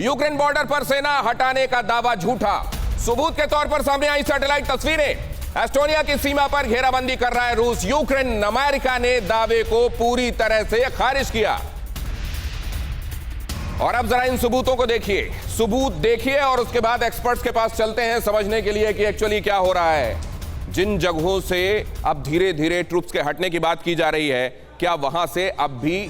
Ukraine border पर सेना हटाने का दावा झूठा। सबूत के तौर पर सामने आई सैटेलाइट तस्वीरें। एस्टोनिया की सीमा पर घेराबंदी कर रहा है रूस। यूक्रेन, अमेरिका ने दावे को पूरी तरह से खारिज किया। और अब जरा इन सबूतों को देखिए, सबूत देखिए और उसके बाद एक्सपर्ट्स के पास चलते हैं समझने के लिए कि एक्चुअली क्या हो रहा है। जिन जगहों से अब धीरे धीरे ट्रूप्स के हटने की बात की जा रही है, क्या वहां से अब भी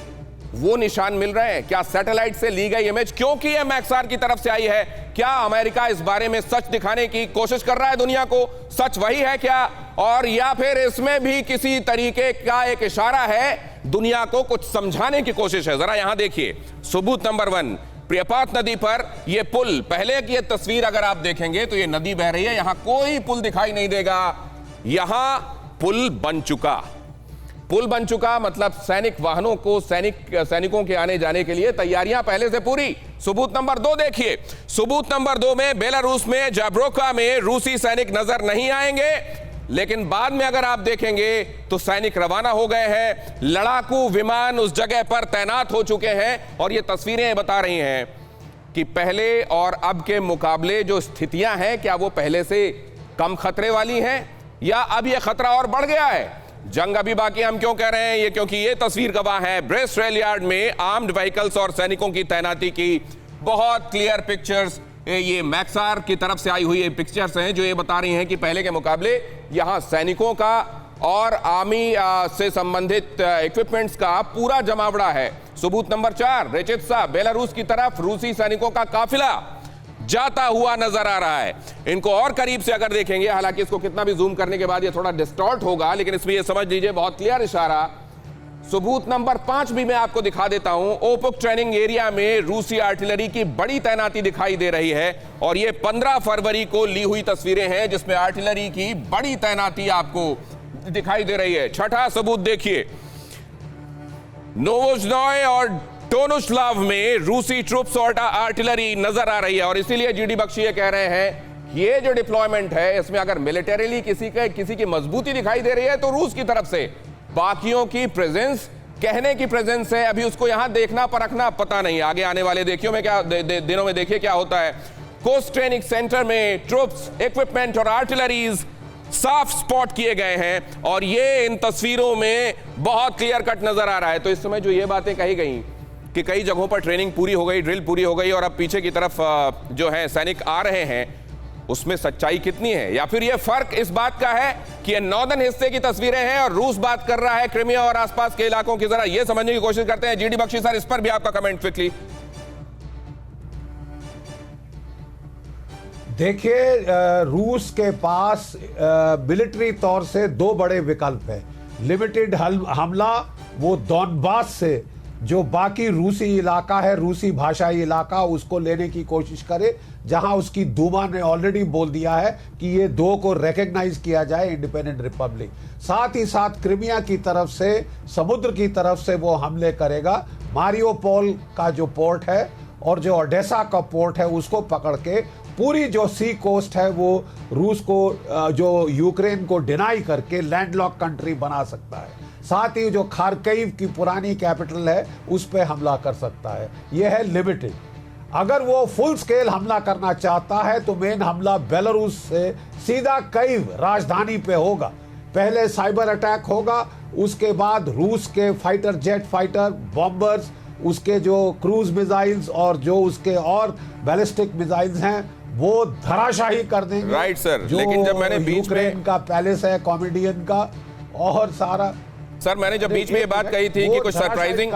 वो निशान मिल रहे हैं? क्या सैटेलाइट से ली गई इमेज, क्योंकि ये मैक्सार की तरफ से आई है, क्या अमेरिका इस बारे में सच दिखाने की कोशिश कर रहा है दुनिया को? सच वही है क्या, और या फिर इसमें भी किसी तरीके का एक इशारा है, दुनिया को कुछ समझाने की कोशिश है? जरा यहां देखिए, सबूत नंबर 1, प्रियपात नदी पर यह पुल। पहले की यह तस्वीर अगर आप देखेंगे तो यह नदी बह रही है, यहां कोई पुल दिखाई नहीं देगा। यहां पुल बन चुका, मतलब सैनिक वाहनों को सैनिकों के आने जाने के लिए तैयारियां पहले से पूरी। सबूत नंबर 2 देखिए, सबूत नंबर 2 में बेलारूस में जाब्रोका में रूसी सैनिक नजर नहीं आएंगे, लेकिन बाद में अगर आप देखेंगे तो सैनिक रवाना हो गए हैं, लड़ाकू विमान उस जगह पर तैनात हो चुके हैं। और ये तस्वीरें बता रही हैं कि पहले और अब के मुकाबले जो स्थितियां हैं, क्या वो पहले से कम खतरे वाली हैं या अब ये खतरा और बढ़ गया है? जंग अभी बाकी। हम क्यों कह रहे हैं ये? क्योंकि ये तस्वीर गवाह है ब्रेस्ट रेल यार्ड में आर्म्ड व्हीकल्स और सैनिकों की तैनाती की बहुत क्लियर पिक्चर्स। ये मैक्सार की तरफ से आई हुई ये पिक्चर्स हैं जो ये बता रही हैं कि पहले के मुकाबले यहां सैनिकों का और आर्मी से संबंधित इक्विपमेंट्स का पूरा जमावड़ा है। सबूत नंबर 4, रेचेत्सा, बेलारूस की तरफ रूसी सैनिकों का काफिला जाता हुआ नजर आ रहा है। इनको और करीब से अगर देखेंगे, हालांकि इसको कितना भी जूम करने के बाद ये थोड़ा डिस्टॉर्ट होगा, लेकिन इसमें ये समझ लीजिए बहुत क्लियर इशारा। सबूत नंबर 5 भी मैं आपको दिखा देता हूं। ओपुक ट्रेनिंग एरिया में रूसी आर्टिलरी की बड़ी तैनाती दिखाई दे रही है और ये 15 फरवरी को ली हुई तस्वीरें हैं जिसमें आर्टिलरी की बड़ी तैनाती आपको दिखाई दे रही है। छठा सबूत देखिए, नोवोजनोय और टोनुस्लाव में रूसी ट्रूप्स और आर्टिलरी नजर आ रही है। और इसीलिए जीडी बख्शी ये कह रहे हैं ये जो डिप्लॉयमेंट है इसमें अगर मिलिटरीली किसी की मजबूती दिखाई दे रही है तो रूस की तरफ से, बाकियों की प्रेजेंस, कहने की प्रेजेंस है। अभी उसको यहां देखना परखना पता नहीं, आगे आने वाले दिनों में देखिए क्या होता है। कोस्ट ट्रेनिंग सेंटर में ट्रूप्स, इक्विपमेंट और आर्टिलरीज साफ स्पॉट किए गए हैं और ये इन तस्वीरों में बहुत क्लियर कट नजर आ रहा है। तो इस समय जो ये बातें कही गई कि कई जगहों पर ट्रेनिंग पूरी हो गई, ड्रिल पूरी हो गई और अब पीछे की तरफ जो है सैनिक आ रहे हैं, उसमें सच्चाई कितनी है? या फिर ये फर्क इस बात का है कि ये नॉर्दर्न हिस्से की तस्वीरें हैं और रूस बात कर रहा है क्रिमिया और आसपास के इलाकों की? जरा ये समझने की कोशिश करते हैं। जीडी बख्शी सर, इस पर भी आपका कमेंट क्विकली। देखिए, रूस के पास मिलिट्री तौर से 2 बड़े विकल्प है। लिमिटेड हमला, वो डॉनबास से जो बाकी रूसी इलाका है, रूसी भाषाई इलाका, उसको लेने की कोशिश करे, जहां उसकी दूमा ने ऑलरेडी बोल दिया है कि ये 2 को रिकॉग्नाइज किया जाए इंडिपेंडेंट रिपब्लिक। साथ ही साथ क्रिमिया की तरफ से, समुद्र की तरफ से वो हमले करेगा। मारियोपोल का जो पोर्ट है और जो ओडेसा का पोर्ट है उसको पकड़ के पूरी जो सी कोस्ट है वो रूस को, जो यूक्रेन को डिनाई करके लैंडलॉक कंट्री बना सकता है। साथ ही जो खारकीव की पुरानी कैपिटल है उस पे हमला कर सकता है। यह है लिमिटेड। अगर वो फुल स्केल हमला करना चाहता है तो मेन हमला बेलारूस से सीधा कीव राजधानी पे होगा। पहले साइबर अटैक होगा, उसके बाद रूस के फाइटर जेट, फाइटर बॉम्बर्स, उसके जो क्रूज मिसाइल्स और जो उसके और बैलिस्टिक मिसाइल्स हैं वो धराशाही कर देंगे। राइट सर, लेकिन जब मैंने बीच में का पैलेस है कॉमेडियन का और सारा, सर मैंने जब बीच में ये बात कही थी कि कुछ सरप्राइजिंग,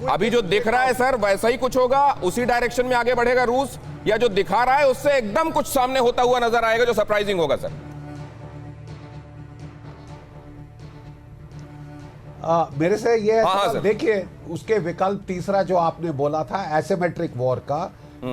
अभी जो दिख रहा है सर वैसा ही कुछ होगा, उसी डायरेक्शन में आगे बढ़ेगा रूस, या जो दिखा रहा है उससे एकदम कुछ सामने होता हुआ नजर आएगा जो सरप्राइजिंग होगा सर? मेरे से ये देखिए, उसके विकल्प तीसरा जो आपने बोला था एसिमेट्रिक वॉर का,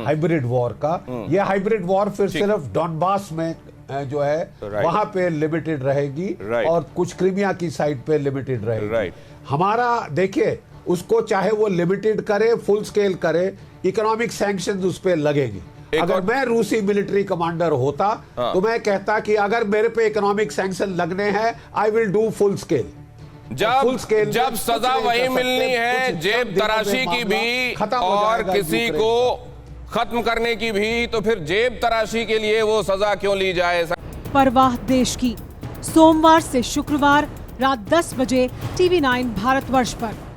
हाइब्रिड वॉर का, ये हाइब्रिड वॉर फिर सिर्फ डॉनबास में जो है वहां पे लिमिटेड रहेगी और कुछ क्रिमिया की साइड पे लिमिटेड रहेगी। हमारा देखिए, उसको चाहे वो लिमिटेड करे, फुल स्केल करे, इकोनॉमिक सैंक्शंस उस पे लगेंगे। अगर मैं रूसी मिलिट्री कमांडर होता तो मैं कहता कि अगर मेरे पे इकोनॉमिक सैंक्शन लगने हैं, I will do full scale. जब सजा वही मिलनी है, जेब तराशी की भी और किसी को खत्म करने की भी, तो फिर जेब तराशी के लिए वो सजा क्यों ली जाए? परवाह देश की, सोमवार से शुक्रवार रात 10 बजे TV9 भारतवर्ष पर।